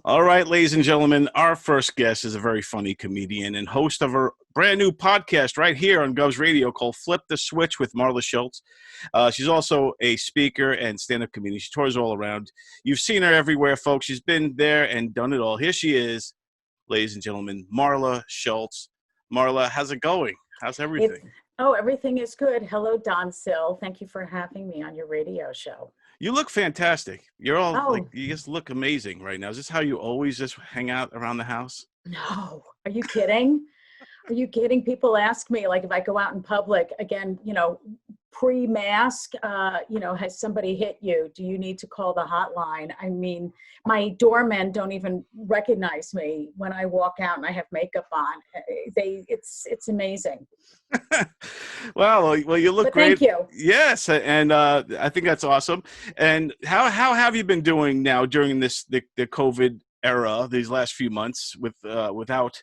All right, ladies and gentlemen, our first guest is a very funny comedian and host of a brand new podcast right here on GOVS Radio called Flip the Switch with Marla Schultz. She's also a speaker and stand-up comedian. She tours all around. You've seen her everywhere, folks. She's been there and done it all. Here she is, ladies and gentlemen, Marla Schultz. Marla, how's it going? How's everything? Everything is good. Hello, Don Sill. Thank you for having me on your radio show. You look fantastic. You're all Oh, you just look amazing right now. Is this how you always just hang out around the house? no. Are you kidding? Are you kidding? People ask me, like, if I go out in public, again, pre-mask, has somebody hit you? Do you need to call the hotline? I mean, my doormen don't even recognize me when I walk out and I have makeup on. It's amazing. Well, you look But great. thank you. Yes, and I think that's awesome. And how have you been doing now during the COVID era, these last few months without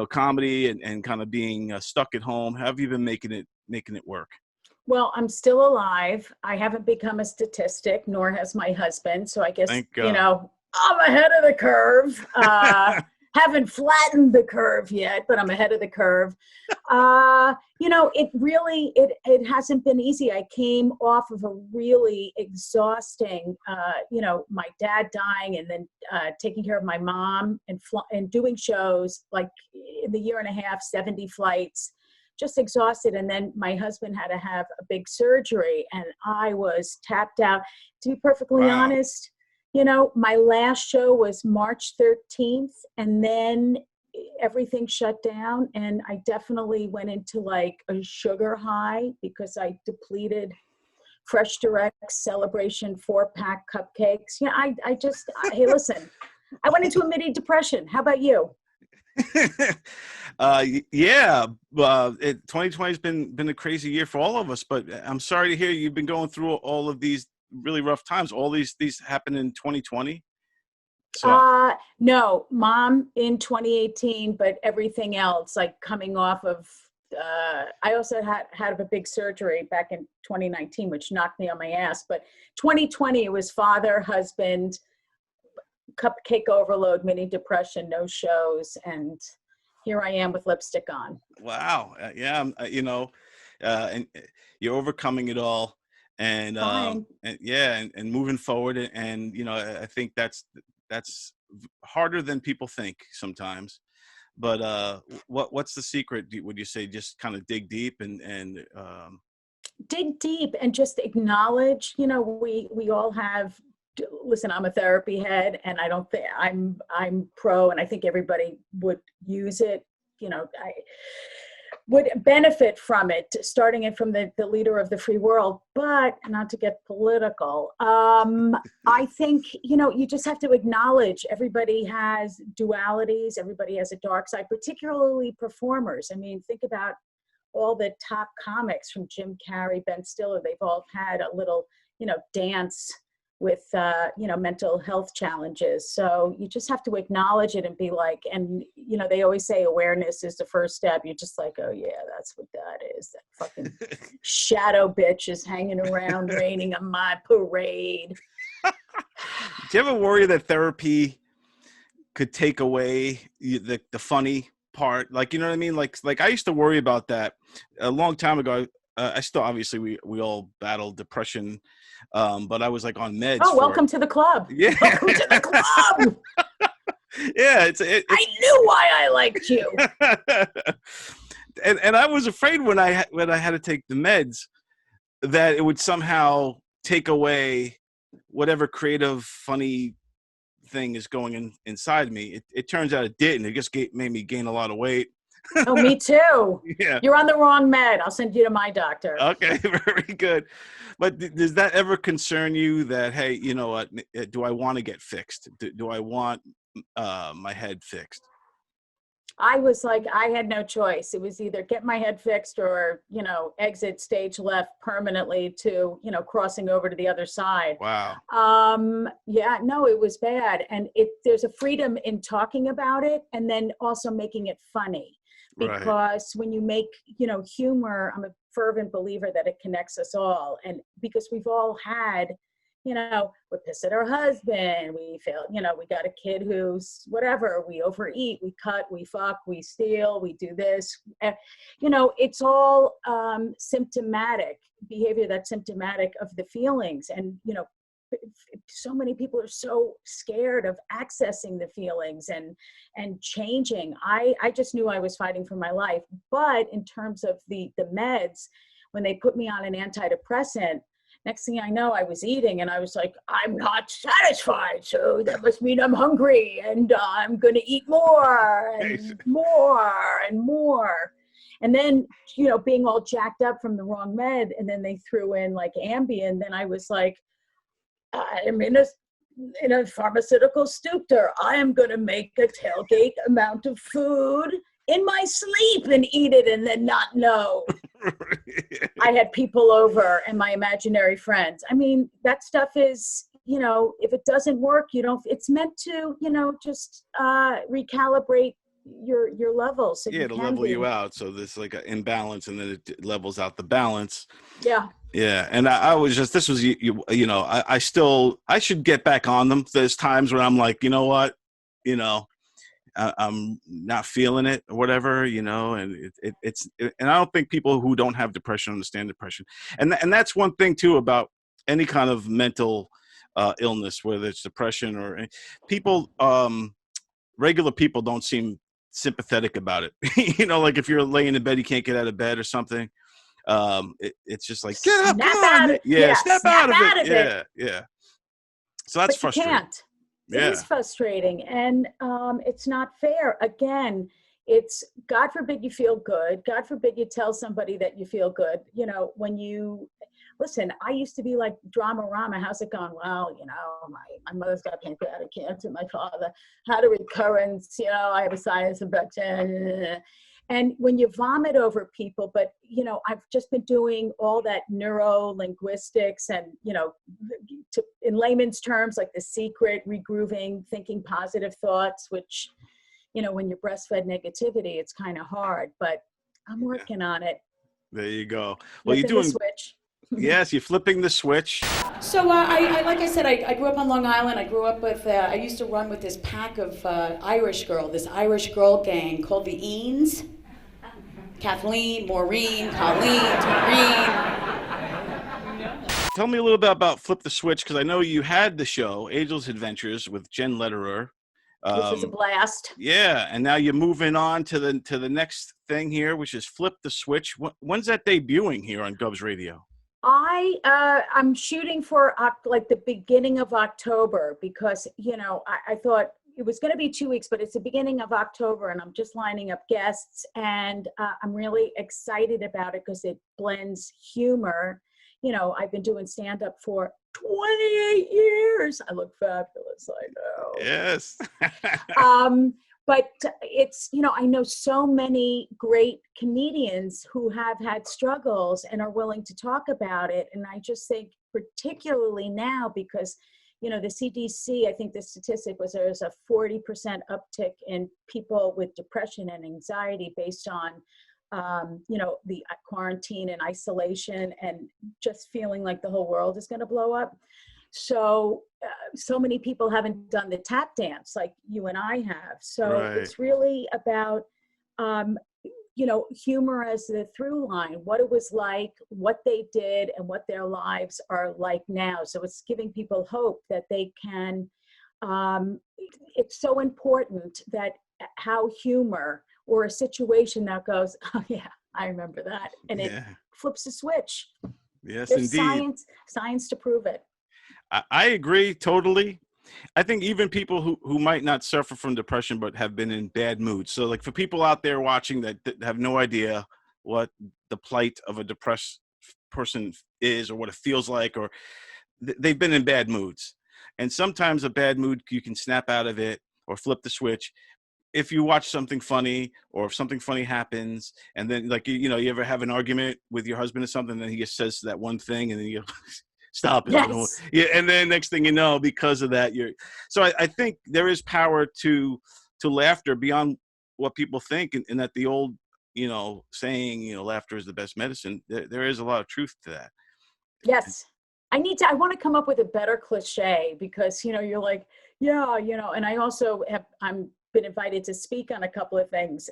comedy and kind of being stuck at home? How have you been making it work? Well, I'm still alive. I haven't become a statistic, nor has my husband. So I guess, Thank God. I'm ahead of the curve. Haven't flattened the curve yet, but I'm ahead of the curve. It hasn't been easy. I came off of a really exhausting, my dad dying and then taking care of my mom and doing shows like in the year and a half, 70 flights. Just exhausted. And then my husband had to have a big surgery and I was tapped out. To be perfectly Wow. honest, my last show was March 13th and then everything shut down. And I definitely went into like a sugar high because I depleted Fresh Direct Celebration 4-pack cupcakes. Hey, listen, I went into a mini depression. How about you? 2020 has been a crazy year for all of us, but I'm sorry to hear you've been going through all of these really rough times. All these happened in 2020. So No, Mom in 2018, but everything else, like coming off of I also had a big surgery back in 2019, which knocked me on my ass, but 2020 it was father, husband, cupcake overload, mini depression, no shows, and here I am with lipstick on. wow, and you're overcoming it all, and and moving forward, and I think that's harder than people think sometimes. But what's the secret? Would you say just kind of dig deep and dig deep and just acknowledge? We all have. Listen, I'm a therapy head and I don't think I'm pro, and I think everybody would use it. I would benefit from it, starting it from the leader of the free world, but not to get political. I think, you just have to acknowledge everybody has dualities. Everybody has a dark side, particularly performers. I mean, think about all the top comics from Jim Carrey, Ben Stiller. They've all had a little, dance with, mental health challenges. So you just have to acknowledge it and be like, and, they always say awareness is the first step. You're just like, oh yeah, that's what that is. That fucking shadow bitch is hanging around raining on my parade. Do you ever worry that therapy could take away the funny part? Like, you know what I mean? Like I used to worry about that a long time ago. I still, obviously, we all battle depression, but I was like on meds. Oh, welcome to the club. Yeah. Welcome to the club. Yeah, I knew why I liked you. and I was afraid when I had to take the meds that it would somehow take away whatever creative, funny thing is going inside me. It turns out it didn't. It just made me gain a lot of weight. Oh, me too. Yeah. You're on the wrong med. I'll send you to my doctor. Okay, very good. But does that ever concern you that, hey, you know what, do I want to get fixed? Do I want my head fixed? I was like, I had no choice. It was either get my head fixed or, exit stage left permanently to, crossing over to the other side. Wow. Yeah, no, it was bad. And there's a freedom in talking about it and then also making it funny. Because when you make, humor, I'm a fervent believer that it connects us all. And because we've all had, we're pissed at our husband, we fail, we got a kid who's whatever, we overeat, we cut, we fuck, we steal, we do this. It's all symptomatic behavior that's symptomatic of the feelings. And, so many people are so scared of accessing the feelings and changing. I just knew I was fighting for my life. But in terms of the meds, when they put me on an antidepressant, next thing I know, I was eating and I was like, I'm not satisfied. So that must mean I'm hungry and I'm going to eat more and more and more. And then, being all jacked up from the wrong med, and then they threw in like Ambien, then I was like, I'm in a pharmaceutical stupor. I am going to make a tailgate amount of food in my sleep and eat it and then not know. I had people over and my imaginary friends. I mean, that stuff is, if it doesn't work, it's meant to, just recalibrate your levels. So to level you out. So there's like an imbalance and then it levels out the balance. Yeah. Yeah. And I was just, this was, I should get back on them. There's times when I'm like, you know what, I'm not feeling it or whatever, and and I don't think people who don't have depression understand depression. And that's one thing too about any kind of mental illness, whether it's depression or people, regular people don't seem sympathetic about it. Like if you're laying in bed, you can't get out of bed or something. It's just like, get up, come on. Yeah, snap out of it. Yeah. So that's frustrating. You can't. It is frustrating, and it's not fair. Again, it's God forbid you feel good. God forbid you tell somebody that you feel good. When you listen, I used to be like drama rama. How's it going? Well, my mother's got pancreatic cancer. My father had a recurrence. I have a sinus infection. And when you vomit over people, but, I've just been doing all that neuro-linguistics and, in layman's terms, like The Secret, regrooving, thinking positive thoughts, which, when you're breastfed negativity, it's kind of hard, but I'm working on it. There you go. Well, you're doing the switch. Yes, you're flipping the switch. So I like I said, I grew up on Long Island. I grew up with, I used to run with this pack of this Irish girl gang called the Eanes. Kathleen, Maureen, Colleen, Doreen. Tell me a little bit about Flip the Switch, because I know you had the show, Angel's Adventures, with Jen Lederer. Which was a blast. Yeah, and now you're moving on to the next thing here, which is Flip the Switch. When's that debuting here on GOVS Radio? I'm shooting for like the beginning of October because, I thought it was going to be 2 weeks, but it's the beginning of October and I'm just lining up guests and I'm really excited about it because it blends humor. I've been doing stand-up for 28 years. I look fabulous, I know. Yes. But it's, I know so many great comedians who have had struggles and are willing to talk about it. And I just think particularly now because, the CDC, I think the statistic was there's a 40% uptick in people with depression and anxiety based on, the quarantine and isolation and just feeling like the whole world is going to blow up. So, so many people haven't done the tap dance like you and I have. So It's really about, humor as the through line, what it was like, what they did, and what their lives are like now. So it's giving people hope that they can, it's so important that how humor or a situation that goes, oh yeah, I remember that. And it flips a switch. Yes, There's indeed. Science to prove it. I agree totally. I think even people who might not suffer from depression but have been in bad moods. So like for people out there watching that have no idea what the plight of a depressed person is or what it feels like, or they've been in bad moods. And sometimes a bad mood, you can snap out of it or flip the switch if you watch something funny, or if something funny happens, and then like, you ever have an argument with your husband or something, and then he just says that one thing and then you stop it. Yes. Yeah. And then next thing you know, because of that, so I think there is power to laughter beyond what people think. And that the old, saying, laughter is the best medicine. There is a lot of truth to that. Yes. I want to come up with a better cliche because, you're like, yeah, and I also I'm been invited to speak on a couple of things,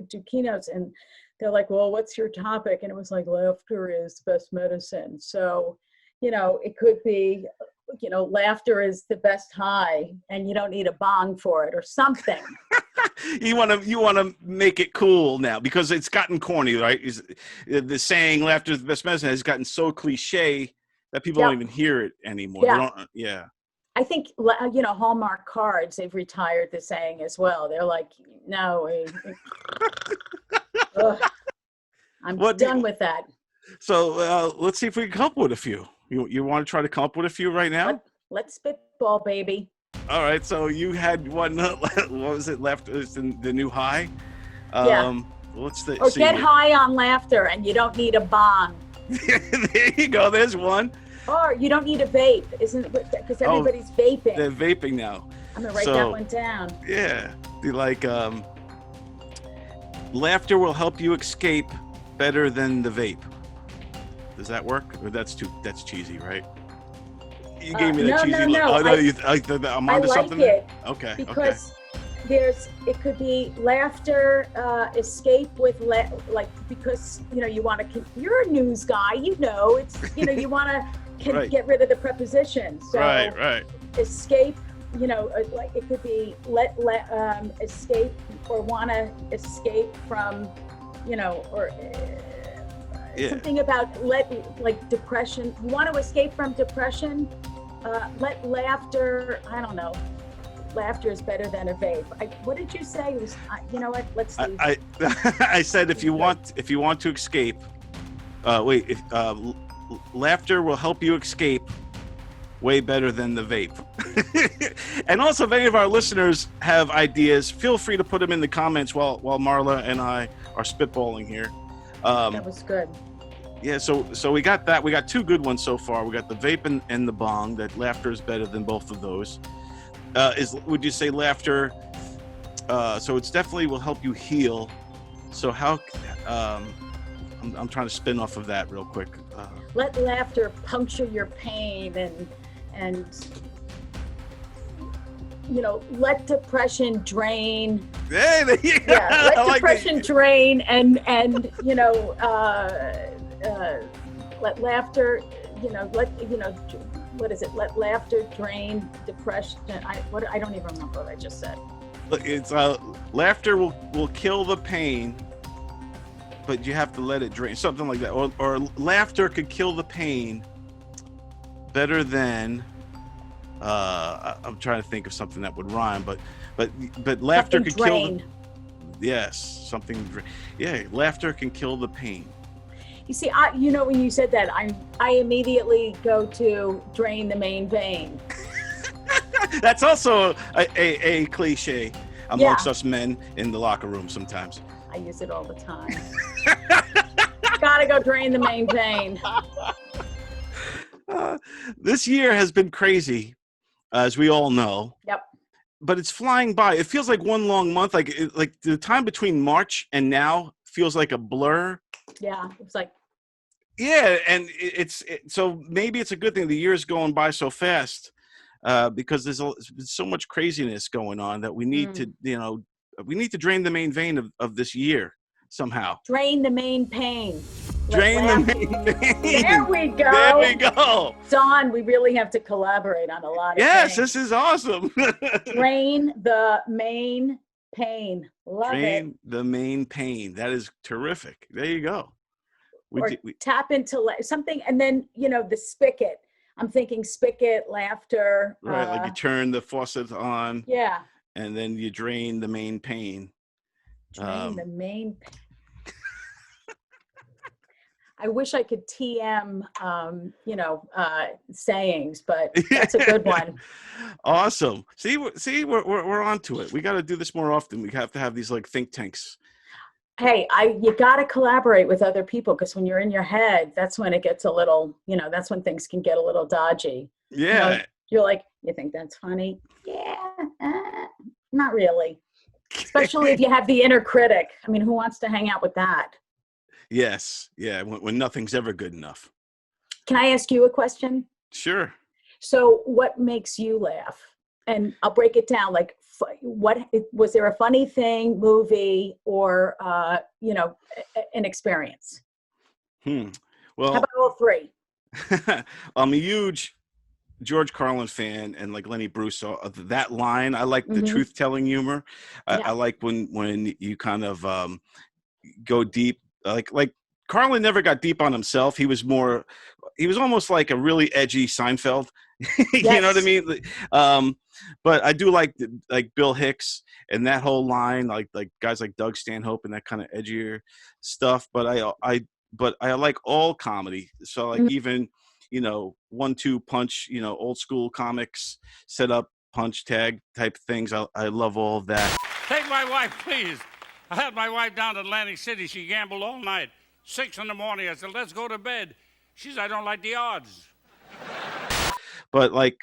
do keynotes, and they're like, well, what's your topic? And it was like, laughter is the best medicine. So, it could be, laughter is the best high and you don't need a bong for it or something. You want to make it cool now because it's gotten corny, right? The saying laughter is the best medicine has gotten so cliche that people don't even hear it anymore. Yeah. I think, Hallmark cards, they've retired the saying as well. They're like, no, I'm done with that. So let's see if we can come up with a few. You want to try to come up with a few right now? Let's spitball, baby. All right. So you had one, what was it, left? Is the new high? What's the? Or get high on laughter and you don't need a bong. There you go. There's one. Or you don't need a vape, isn't it? Because everybody's vaping. They're vaping now. I'm going to write that one down. Yeah. Be like, laughter will help you escape better than the vape. Does that work? Or that's cheesy, right? You gave me that cheesy look. Oh, no, I'm onto something. I like it. Okay. Because it could be laughter, escape with, because, you want to, you're a news guy, it's, you want to get rid of the preposition. So right. Escape, like it could be escape or want to escape from, or something about like depression. You want to escape from depression? Let laughter, I don't know. Laughter is better than a vape. What did you say? It was, you know what? Let's see. I said if you want to escape, laughter will help you escape way better than the vape. And also, if any of our listeners have ideas, feel free to put them in the comments while Marla and I are spitballing here. That was good. Yeah, so we got that. We got two good ones so far. We got the vape and the bong. That laughter is better than both of those. Would you say laughter? So it's definitely will help you heal. So how? I'm trying to spin off of that real quick. Let laughter puncture your pain and let depression drain. Hey, let depression drain and let laughter. What is it? Let laughter drain depression. I don't even remember what I just said. It's laughter will kill the pain, but you have to let it drain. Something like that. Or laughter could kill the pain better than. I'm trying to think of something that would rhyme, but laughter could kill. Yes, something. Yeah, laughter can kill the pain. You see, when you said that, I immediately go to drain the main vein. That's also a cliche amongst us men in the locker room sometimes. I use it all the time. Gotta go drain the main vein. This year has been crazy, as we all know. Yep. But it's flying by. It feels like one long month. Like the time between March and now feels like a blur. Yeah, it's like. Yeah, and so maybe it's a good thing the year is going by so fast, because there's so much craziness going on that we need to, we need to drain the main vein of this year somehow. Drain the main pain. Drain the main pain. There we go. There we go. Don, we really have to collaborate on a lot of things. Yes, this is awesome. Drain the main pain. Love Drain the main pain. That is terrific. There you go. We tap into something, and then the spigot. I'm thinking spigot, laughter. Right, like you turn the faucet on. Yeah. And then you drain the main pain. Drain the main pain. I wish I could TM, sayings, but that's a good one. Awesome. See, we're onto it. We got to do this more often. We have to have these like think tanks. Hey, you got to collaborate with other people, because when you're in your head, that's when it gets a little, that's when things can get a little dodgy. Yeah. You're like, you think that's funny? Yeah, not really. Especially if you have the inner critic. I mean, who wants to hang out with that? Yes. Yeah. When nothing's ever good enough. Can I ask you a question? Sure. So what makes you laugh? And I'll break it down. Like, what was there a funny thing, movie, or an experience? Well, how about all three? I'm a huge George Carlin fan, and like Lenny Bruce. So that line, I like the truth-telling humor. I like when you kind of go deep. Like Carlin never got deep on himself. He was almost like a really edgy Seinfeld. You know what I mean? But I do like Bill Hicks and that whole line, like guys like Doug Stanhope and that kind of edgier stuff. But I like all comedy. So like even 1-2 punch, old school comics, set up, punch, tag type things. I love all of that. Take my wife, please. I had my wife down to Atlantic City. She gambled all night. 6 in the morning, I said, let's go to bed. She said, I don't like the odds. But like,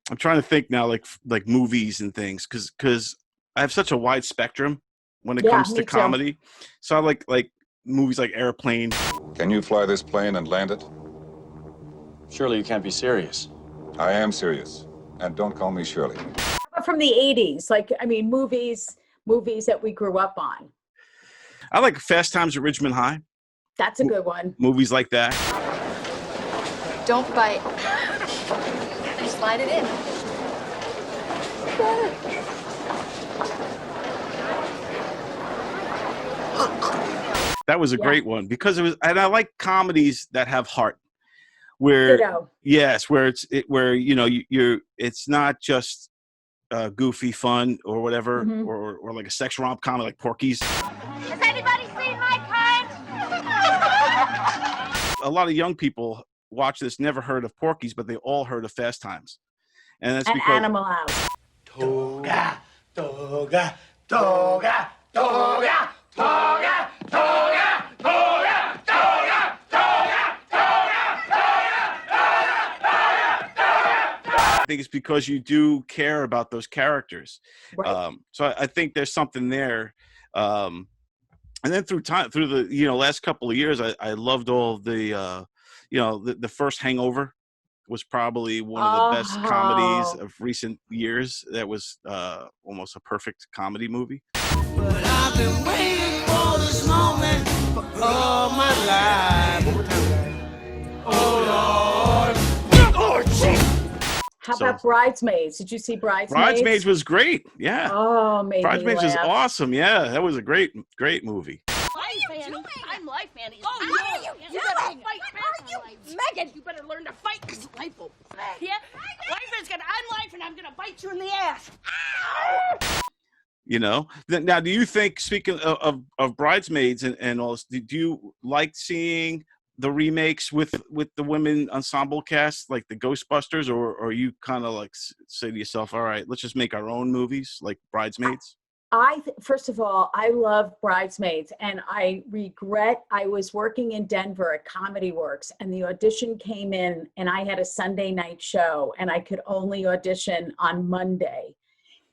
I'm trying to think now, like movies and things, because I have such a wide spectrum when it comes to comedy. Too. So I like movies like Airplane. Can you fly this plane and land it? Surely you can't be serious. I am serious. And don't call me Shirley. From the 80s, movies that we grew up on. I like Fast Times at Ridgemont High. That's a good one. Movies like that. Don't bite. Slide it in. That was a great one because it was, and I like comedies that have heart. Where it's not just goofy fun or whatever, or like a sex rom-com like Porky's. Has anybody seen my kind? A lot of young people watch this, never heard of Porky's, but they all heard of Fast Times. And that's because Animal House. Toga, toga, toga, toga, toga, toga, toga, toga, I think it's because you do care about those characters. Right. So I think there's something there. And then through the last couple of years, I loved all the first Hangover was probably one of the best comedies of recent years. That was almost a perfect comedy movie. But I've been waiting for this moment for all my life. Oh Lord. Oh, jeez. How about Bridesmaids? Did you see Bridesmaids? Bridesmaids was great. Yeah. Oh, Bridesmaids was awesome. Yeah, that was a great movie. What are you doing? I'm life, Annie. Oh, no. what are you You doing? better fight back. Are you, Megan? You better learn to fight because life will. Yeah? Life is gonna. I'm life and I'm gonna bite you in the ass. Now, do you think, speaking of Bridesmaids and all this, do you like seeing the remakes with the women ensemble cast, like the Ghostbusters, or you kind of like say to yourself, all right, let's just make our own movies like Bridesmaids? First of all, I love Bridesmaids, and I regret I was working in Denver at Comedy Works, and the audition came in, and I had a Sunday night show, and I could only audition on Monday.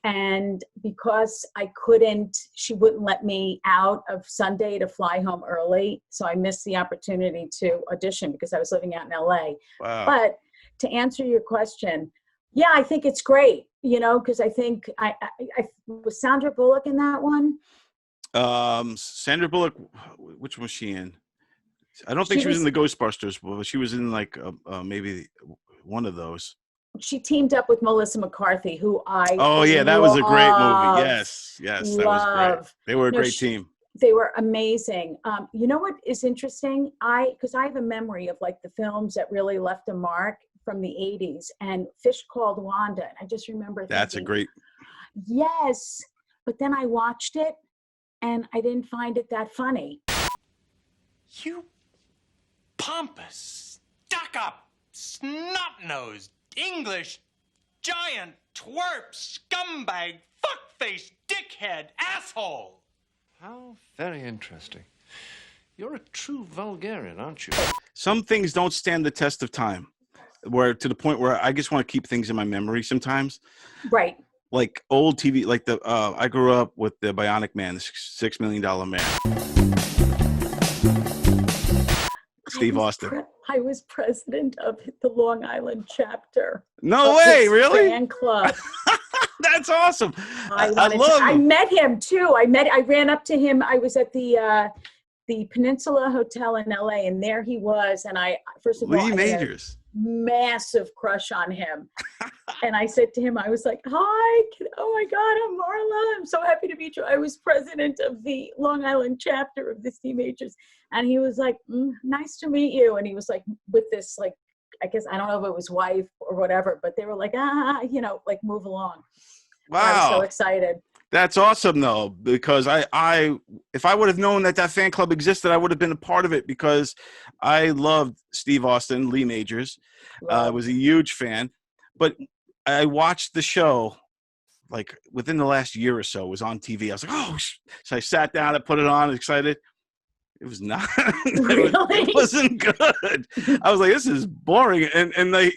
And because I couldn't, she wouldn't let me out of Sunday to fly home early, so I missed the opportunity to audition because I was living out in LA. Wow. But to answer your question, yeah, I think it's great, because I think I was Sandra Bullock in that one. Sandra Bullock, which was she in? I don't think she was in the Ghostbusters, but she was in like maybe one of those. She teamed up with Melissa McCarthy, who I that was a great movie. Yes, that was great. They were a great team. They were amazing. You know what is interesting? Because I have a memory of like the films that really left a mark from the 80s, and Fish Called Wanda. And I just remember thinking, that's a great. Yes, but then I watched it, and I didn't find it that funny. You pompous, stuck-up, snot-nosed, English, giant, twerp, scumbag, fuckface, dickhead, asshole. How very interesting. You're a true vulgarian, aren't you? Some things don't stand the test of time, where to the point where I just want to keep things in my memory sometimes. Right. Like old TV, like I grew up with the Bionic Man, the $6 Million Man. Steve Austin. I was president of the Long Island chapter. No of way, his really? Fan club. That's awesome. I love him. met him too. I ran up to him. I was at the Peninsula Hotel in LA, and there he was. And first of all, Lee I Majors. had a massive crush on him. And I said to him, I was like, "Hi, oh my God, I'm Marla. I'm so happy to meet you. I was president of the Long Island chapter of the C Majors." And he was like, "Nice to meet you." And he was like, with this, like, I guess, I don't know if it was wife or whatever, but they were like, like, move along. Wow. And I was so excited. That's awesome, though, because if I would have known that fan club existed, I would have been a part of it, because I loved Steve Austin, Lee Majors. I was a huge fan, but I watched the show like within the last year or so. It was on TV. I was like, oh, so I sat down and put it on, excited. It was not. Really? It wasn't good. I was like, this is boring, and they,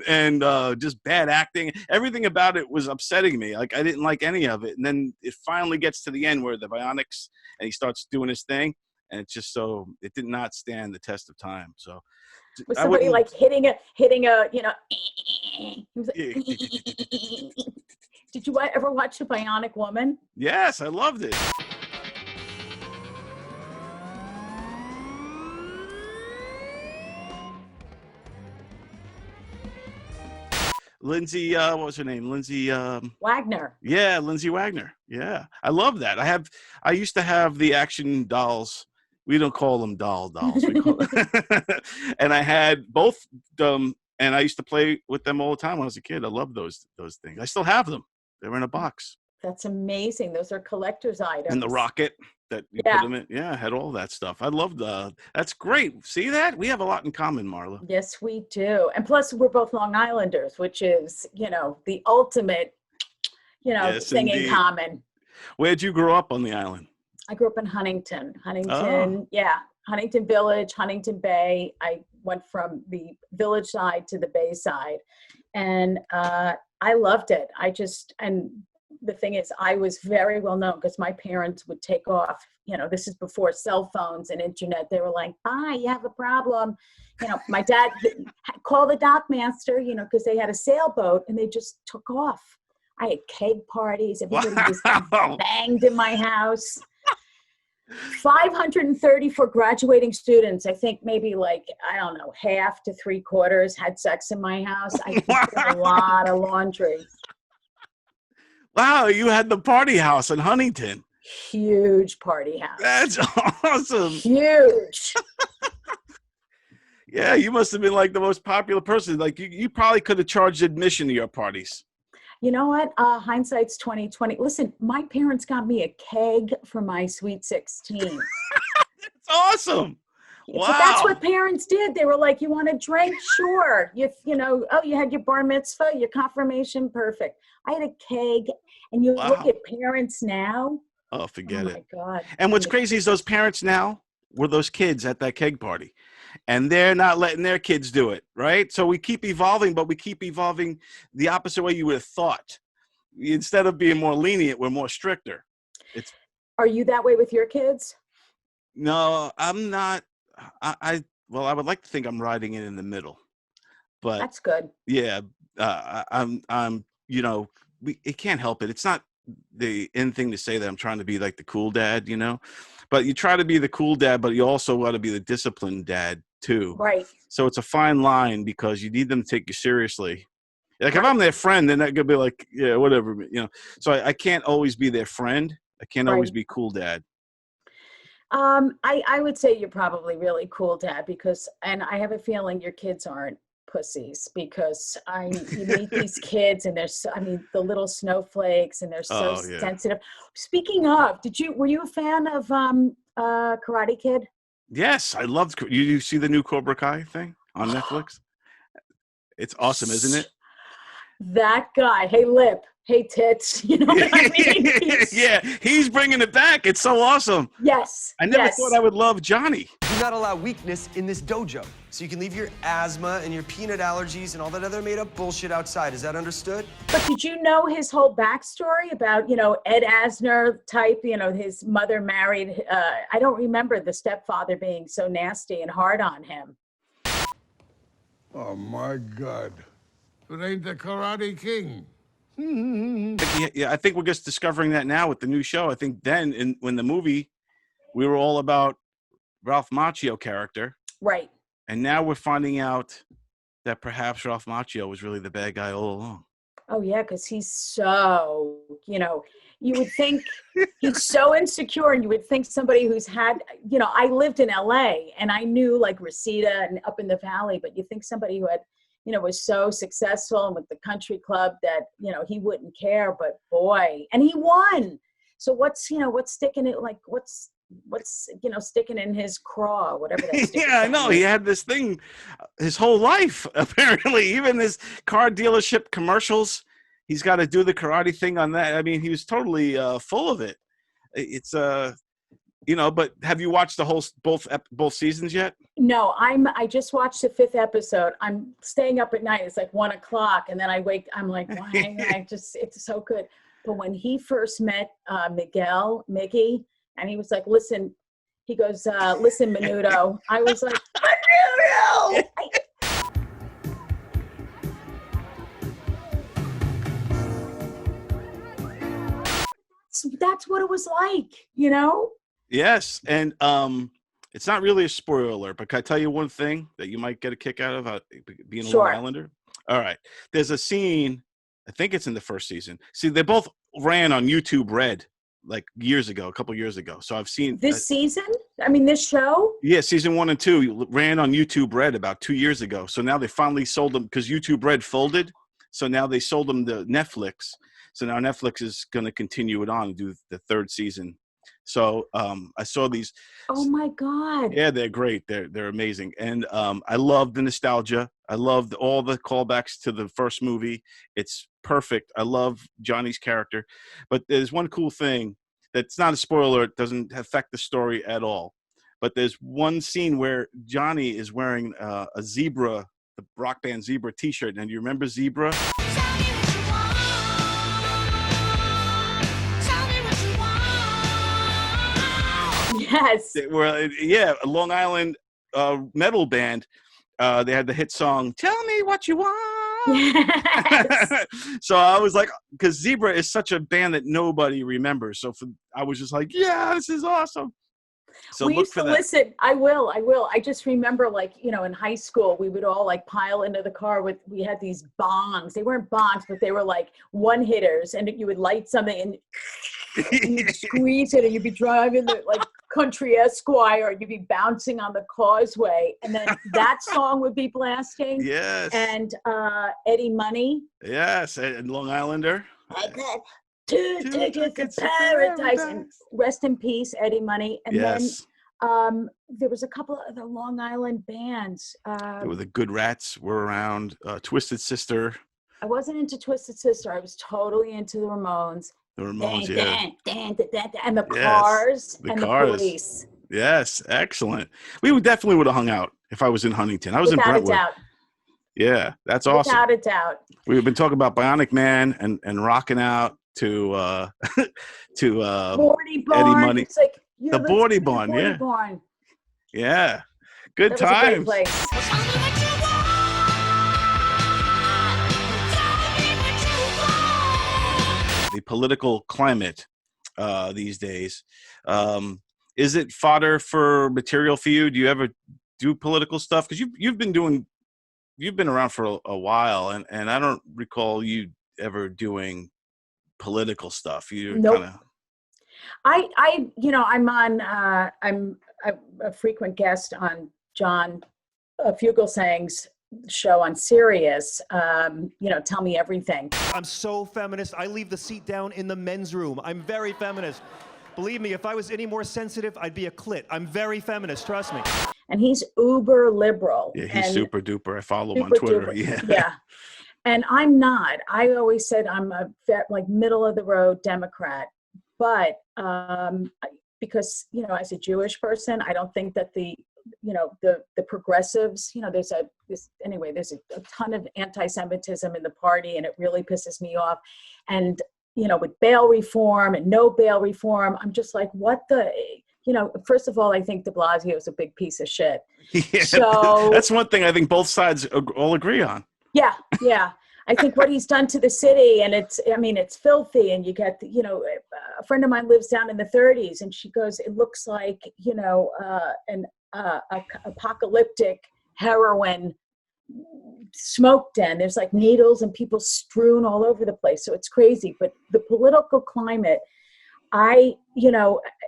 and just bad acting. Everything about it was upsetting me. Like, I didn't like any of it. And then it finally gets to the end where the Bionics, and he starts doing his thing, and it's just it did not stand the test of time. So was somebody like hitting a he was like, Did you ever watch The Bionic Woman? Yes, I loved it. Lindsay, what was her name? Lindsay Wagner. Yeah, Lindsay Wagner. Yeah, I love that. I used to have the action dolls. We don't call them dolls. We call and I had both them, and I used to play with them all the time when I was a kid. I loved those things. I still have them. They're in a box. That's amazing. Those are collector's items. And the rocket that you put them in. Yeah, I had all that stuff. I loved that's great. See that? We have a lot in common, Marla. Yes, we do. And plus, we're both Long Islanders, which is, the ultimate, Yes, thing indeed. in common. Where'd you grow up on the island? I grew up in Huntington. Oh. Huntington Village, Huntington Bay. I went from the village side to the bay side. And I loved it. And the thing is, I was very well known because my parents would take off. This is before cell phones and internet. They were like, "Bye, you have a problem." My dad called the dock master, because they had a sailboat, and they just took off. I had keg parties. Everybody was banged in my house. 534 graduating students. I think maybe half to 3/4 had sex in my house. I did a lot of laundry. Wow, you had the party house in Huntington. Huge party house. That's awesome. Huge. Yeah, you must have been like the most popular person. Like you probably could have charged admission to your parties. You know what? Hindsight's 20/20. Listen, my parents got me a keg for my Sweet 16. That's awesome. Wow. But that's what parents did. They were like, "You want a drink? Sure." You had your bar mitzvah, your confirmation, perfect. I had a keg, and you look at parents now. Oh, forget it. Oh my God. And what's crazy is those parents now were those kids at that keg party, and they're not letting their kids do it, right? So we keep evolving, but we keep evolving the opposite way you would have thought. Instead of being more lenient, we're more stricter. Are you that way with your kids? No, I'm not. I would like to think I'm riding it in the middle, but that's good. Yeah, I'm. It can't help it. It's not the end thing to say that I'm trying to be like the cool dad, but you try to be the cool dad, but you also want to be the disciplined dad too. Right. So it's a fine line because you need them to take you seriously. Like if I'm their friend, then that could be like, yeah, whatever, So I can't always be their friend. I can't always be cool dad. I would say you're probably really cool dad and I have a feeling your kids aren't pussies because you meet these kids and the little snowflakes and they're so sensitive. Speaking of, were you a fan of Karate Kid? Yes, I loved. You see the new Cobra Kai thing on Netflix? It's awesome, isn't it? That guy, hey lip, hey tits, you know what I mean? He's bringing it back. It's so awesome. Yes. I never thought I would love Johnny. Do not allow weakness in this dojo. So you can leave your asthma and your peanut allergies and all that other made-up bullshit outside. Is that understood? But did you know his whole backstory about, Ed Asner type, his mother married, I don't remember the stepfather being so nasty and hard on him. Oh, my God. It ain't the Karate King. Yeah, I think we're just discovering that now with the new show. I think then when the movie, we were all about Ralph Macchio character. Right. And now we're finding out that perhaps Ralph Macchio was really the bad guy all along. Oh, yeah, because he's so, you would think he's so insecure, and you would think somebody who's had, I lived in LA and I knew like Reseda and up in the valley, but you think somebody who had, was so successful and with the country club that, he wouldn't care, but boy, and he won. So what's sticking it, like, what's sticking in his craw, whatever that yeah, I know. He had this thing his whole life, apparently. Even his car dealership commercials, he's got to do the karate thing on that. I mean, he was totally full of it. It's but have you watched the both seasons yet? No, I just watched the 5th episode. I'm staying up at night. It's like 1 o'clock, and then I wake. I'm like, why? It's so good. But when he first met Mickey, and he was like, listen, he goes, listen, Menudo. I was like, Menudo! That's what it was like, Yes, and it's not really a spoiler, but can I tell you one thing that you might get a kick out of being a Long Islander? All right. There's a scene, I think it's in the first season. See, they both ran on YouTube Red like a couple years ago. So I've seen this season. I mean, this show. Yeah, season 1 and 2 ran on YouTube Red about 2 years ago. So now they finally sold them because YouTube Red folded. So now they sold them to Netflix. So now Netflix is going to continue it on and do the 3rd season. So I saw these. Oh my God! Yeah, they're great. They're amazing, and I love the nostalgia. I loved all the callbacks to the first movie. It's perfect. I love Johnny's character, but there's one cool thing that's not a spoiler. It doesn't affect the story at all. But there's one scene where Johnny is wearing a Zebra, the rock band Zebra T-shirt. And do you remember Zebra? Yes. Well, yeah, a Long Island metal band. They had the hit song, "Tell Me What You Want." Yes. So I was like, because Zebra is such a band that nobody remembers. So I was just like, yeah, this is awesome. So we used to listen. I will. I just remember, like, in high school, we would all like pile into the car we had these bongs. They weren't bongs, but they were like one hitters, and you would light something and you'd squeeze it, and you'd be driving the like Country Esquire, and you'd be bouncing on the causeway, and then that song would be blasting. Yes. And Eddie Money. Yes, and Long Islander. I got 2 tickets to paradise. And rest in peace, Eddie Money. And yes. Then there was a couple of other Long Island bands. There were the Good Rats were around. Twisted Sister. I wasn't into Twisted Sister. I was totally into the Ramones. The Ramones, yeah. And the Cars the and Cars. the Police. Yes, excellent. We definitely would have hung out if I was in Huntington. I was Without in Brentwood. a doubt. Yeah, that's awesome. Without a doubt. We've been talking about Bionic Man and rocking out to Bordy Barn. Eddie Money. It's like, the Bordy Barn, yeah. Barn. Yeah. Good that was times. a great place. The political climate these days. Is it fodder for material for you? Do you ever do political stuff? Because you've been around for a while, and I don't recall you ever doing political stuff. You nope. kind of. I'm a frequent guest on John Fugelsang's show on Sirius. Tell Me Everything. I'm so feminist. I leave the seat down in the men's room. I'm very feminist. Believe me, if I was any more sensitive, I'd be a clit. I'm very feminist, trust me. And he's uber liberal. Yeah, he's super duper. I follow him on Twitter. Duper. Yeah. And I'm not. I always said I'm a middle of the road Democrat. But because, as a Jewish person, I don't think that the progressives, there's a ton of anti-Semitism in the party, and it really pisses me off. And, with bail reform and no bail reform, I'm just like, first of all, I think de Blasio is a big piece of shit. Yeah, So that's one thing I think both sides all agree on. yeah. I think what he's done to the city, and it's filthy. And you get, a friend of mine lives down in the 30s, and she goes, it looks like, an apocalyptic heroin smoke den. There's like needles and people strewn all over the place. So it's crazy. But the political climate,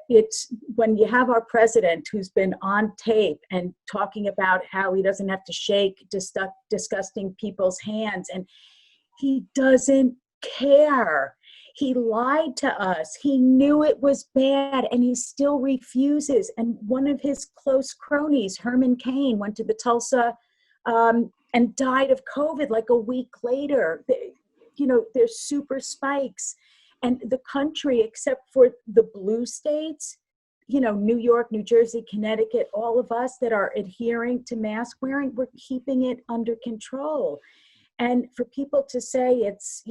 it's when you have our president who's been on tape and talking about how he doesn't have to shake disgusting people's hands, and he doesn't care. He lied to us. He knew it was bad, and he still refuses. And one of his close cronies, Herman Cain, went to the Tulsa and died of COVID like a week later. There's super spikes. And the country, except for the blue states, New York, New Jersey, Connecticut, all of us that are adhering to mask wearing, we're keeping it under control. And for people to say it's,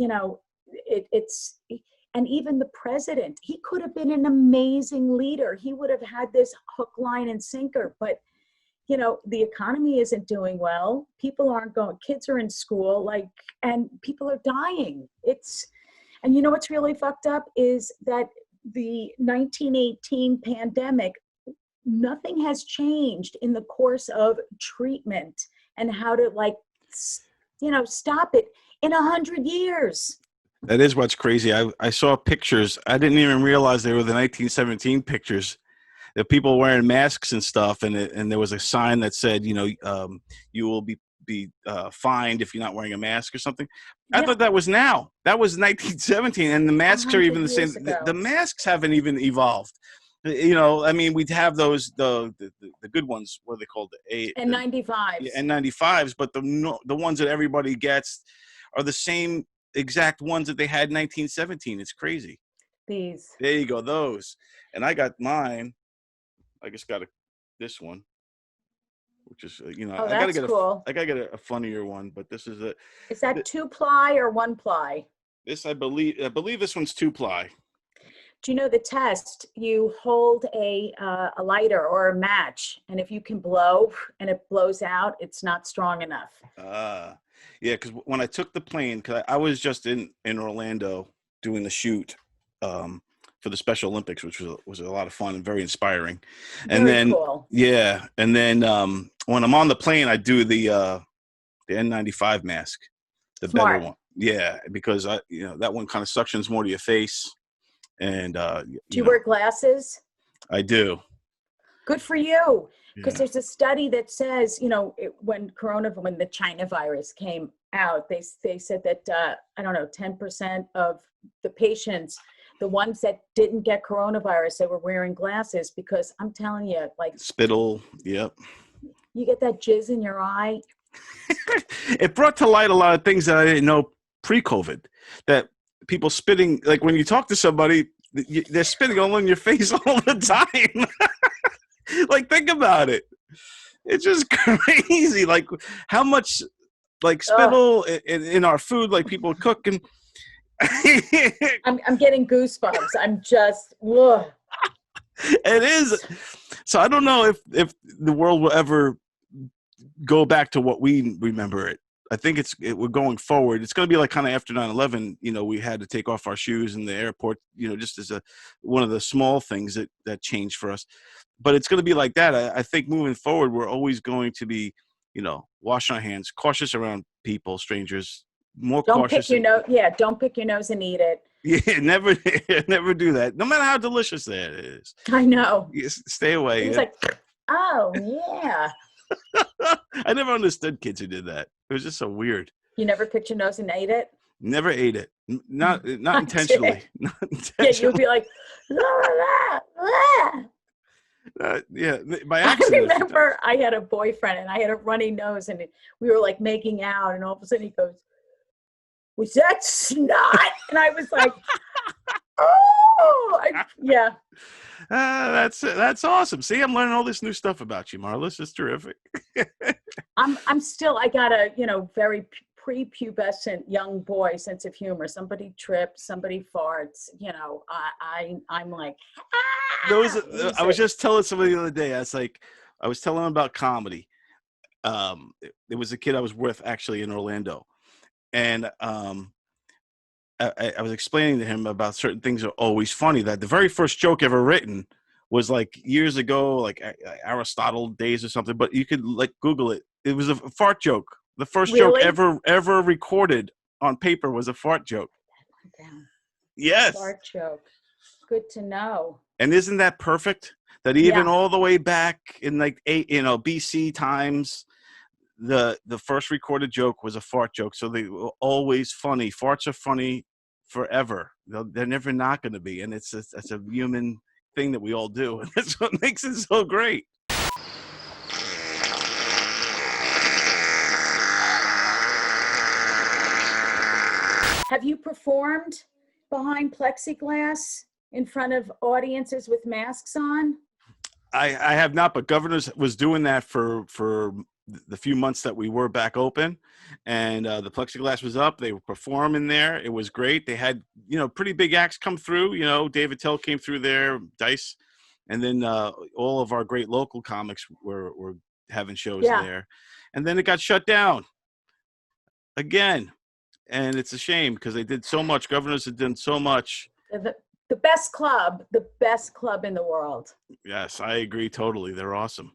and even the president, he could have been an amazing leader. He would have had this hook, line, and sinker. But, the economy isn't doing well. People aren't going, kids are in school, and people are dying. And what's really fucked up is that the 1918 pandemic, nothing has changed in the course of treatment and how to stop it in 100 years. That is what's crazy. I saw pictures. I didn't even realize they were the 1917 pictures. The people wearing masks and stuff, and there was a sign that said, you will be fined if you're not wearing a mask or something. Yeah. I thought that was now. That was 1917, and the masks are even the same. The masks haven't even evolved. We'd have those the good ones. What are they called? N95s. N95s, but the ones that everybody gets are the same exact ones that they had in 1917. It's crazy. These. There you go. Those. And I got mine. I just got this one, which is I gotta get cool. I gotta get a funnier one, but this is a. Is that 2-ply or 1-ply? This I believe this one's 2-ply. Do you know the test? You hold a lighter or a match, and if you can blow and it blows out, it's not strong enough. Yeah, because when I took the plane, because I was just in Orlando doing the shoot for the Special Olympics, which was a lot of fun and very inspiring. And very cool. Yeah, and then when I'm on the plane, I do the N95 mask, the Smart. better one. Yeah, because that one kind of suctions more to your face. And do you wear glasses? I do. Good for you. Because there's a study that says, when the China virus came out, they said that 10% of the patients, the ones that didn't get coronavirus, they were wearing glasses, because I'm telling you, spittle. Yep. You get that jizz in your eye. It brought to light a lot of things that I didn't know pre-COVID, that people spitting, like when you talk to somebody, they're spitting all in your face all the time. Think about it. It's just crazy. How much spittle in our food, people cook, and I'm getting goosebumps. I'm just, ugh. It is. So I don't know if the world will ever go back to what we remember it. I think we're going forward. It's going to be kind of after 9/11, we had to take off our shoes in the airport, just as one of the small things that changed for us. But it's going to be like that. I think moving forward, we're always going to be, washing our hands, cautious around people, strangers, more cautious. Don't pick your nose and eat it. Yeah, never do that. No matter how delicious that is. I know. Stay away. It's oh, yeah. I never understood kids who did that. It was just so weird. You never picked your nose and ate it? Never ate it. Not intentionally. Not intentionally. Yeah, you'd be like, yeah, by accident. I remember I had a boyfriend and I had a runny nose, and we were making out, and all of a sudden he goes, "Was that snot?" And I was like, "Oh, yeah." That's awesome. See, I'm learning all this new stuff about you, Marla. This is terrific. I'm still, I got a, very prepubescent young boy sense of humor. Somebody trips, somebody farts, I'm like, ah! I was just telling somebody the other day. I was telling him about comedy. There was a kid I was with actually in Orlando, and I was explaining to him about certain things are always funny. That the very first joke ever written was like years ago, like Aristotle days or something. But you could like Google it. It was a fart joke. The first joke ever recorded on paper was a fart joke. Yes. Fart joke. Good to know. And isn't that perfect? That even all the way back in like BC times, the first recorded joke was a fart joke. So they were always funny. Farts are funny forever. They're never not going to be. And it's a human thing that we all do. And that's what makes it so great. Have you performed behind plexiglass in front of audiences with masks on? I have not, but Governors was doing that for the few months that we were back open, and the plexiglass was up. They were performing there. It was great. They had, pretty big acts come through. David Tell came through there, Dice, and then all of our great local comics were having shows there. And then it got shut down again. And it's a shame because they did so much. Governors had done so much. The best club in the world. Yes, I agree totally. They're awesome.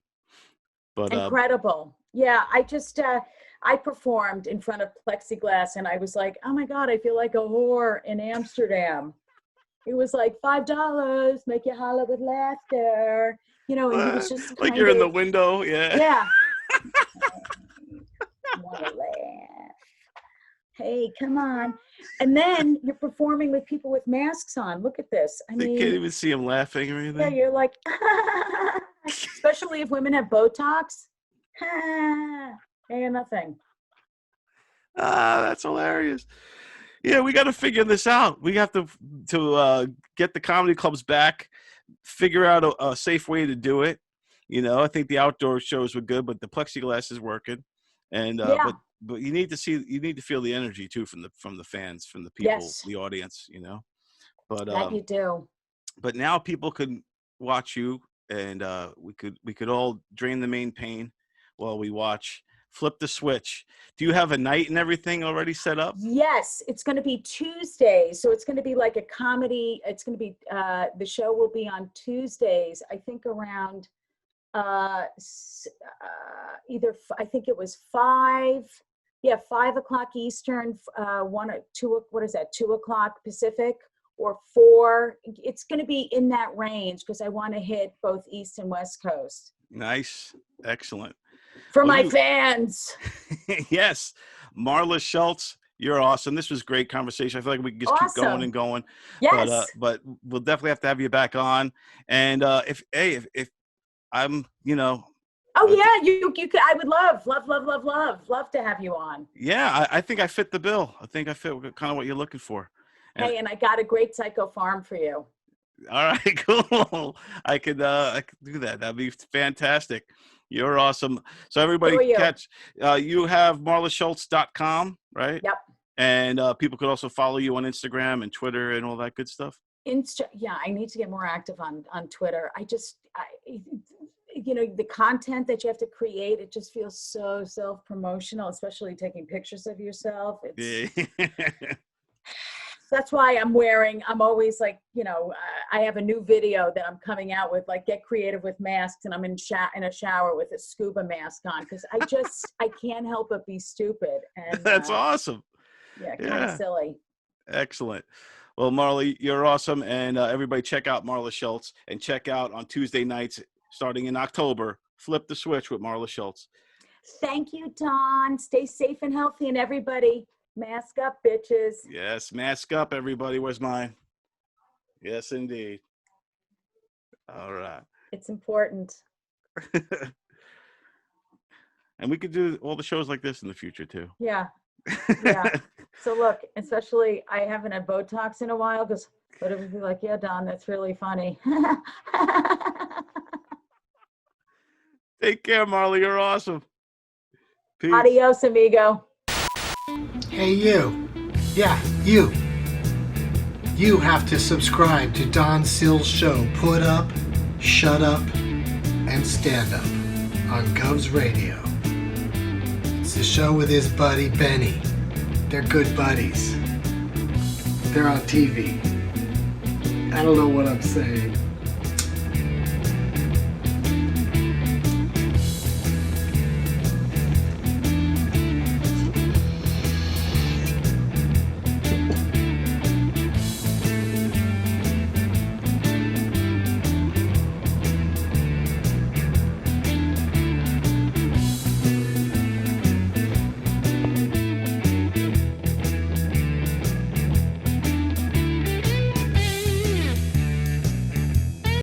But incredible. Yeah, I performed in front of plexiglass and I was like, oh my God, I feel like a whore in Amsterdam. It was like $5, make you holler with laughter. And it was just like you're in the window. Yeah. Yeah. Want to laugh. Hey, come on. And then you're performing with people with masks on. Look at this. I mean, can't even see them laughing or anything. Yeah, you're like, especially if women have Botox. Ain't nothing. That's hilarious. Yeah, we got to figure this out. We have to get the comedy clubs back, figure out a safe way to do it. I think the outdoor shows were good, but the plexiglass is working. And but you need to feel the energy too from the fans, from the people, the audience, But that you do. But now people can watch you, and we could all drain the main pain while we watch. Flip the switch. Do you have a night and everything already set up? Yes, it's going to be Tuesdays, so it's going to be like a comedy. It's going to be the show will be on Tuesdays. I think around either I think it was 5 o'clock Eastern, 1 or 2, what is that, 2 o'clock Pacific, or 4. It's going to be in that range because I want to hit both East and West Coast. Nice. Excellent. For my fans. Yes. Marla Schultz, you're awesome. This was a great conversation. I feel like we can just keep going and going. Yes. But we'll definitely have to have you back on. And if I'm, Oh yeah, you could. I would love to have you on. Yeah, I think I fit the bill. I think I fit kind of what you're looking for. And I got a great psycho farm for you. All right, cool. I could do that. That'd be fantastic. You're awesome. So everybody catch. You have marlaschultz.com, right? Yep. And people could also follow you on Instagram and Twitter and all that good stuff. Yeah, I need to get more active on Twitter. The content that you have to create, it just feels so self-promotional, especially taking pictures of yourself. That's why I'm always like, I have a new video that I'm coming out with, like, get creative with masks, and I'm in a shower with a scuba mask on because I can't help but be stupid. And that's awesome. Yeah, kind of silly. Excellent. Well, Marla, you're awesome. And everybody check out Marla Schultz, and check out on Tuesday nights starting in October, Flip the Switch with Marla Schultz. Thank you, Don. Stay safe and healthy, and everybody, mask up, bitches. Yes, mask up, everybody. Where's mine? Yes, indeed. All right. It's important. And we could do all the shows like this in the future, too. Yeah. Yeah. So look, especially I haven't had Botox in a while because but it would be like, yeah, Don, that's really funny. Take care, Marla. You're awesome. Peace. Adios, amigo. Hey, you. Yeah, you. You have to subscribe to Don Sill's show, Put Up, Shut Up, and Stand Up on GOVS Radio. It's the show with his buddy Benny. They're good buddies. They're on TV. I don't know what I'm saying.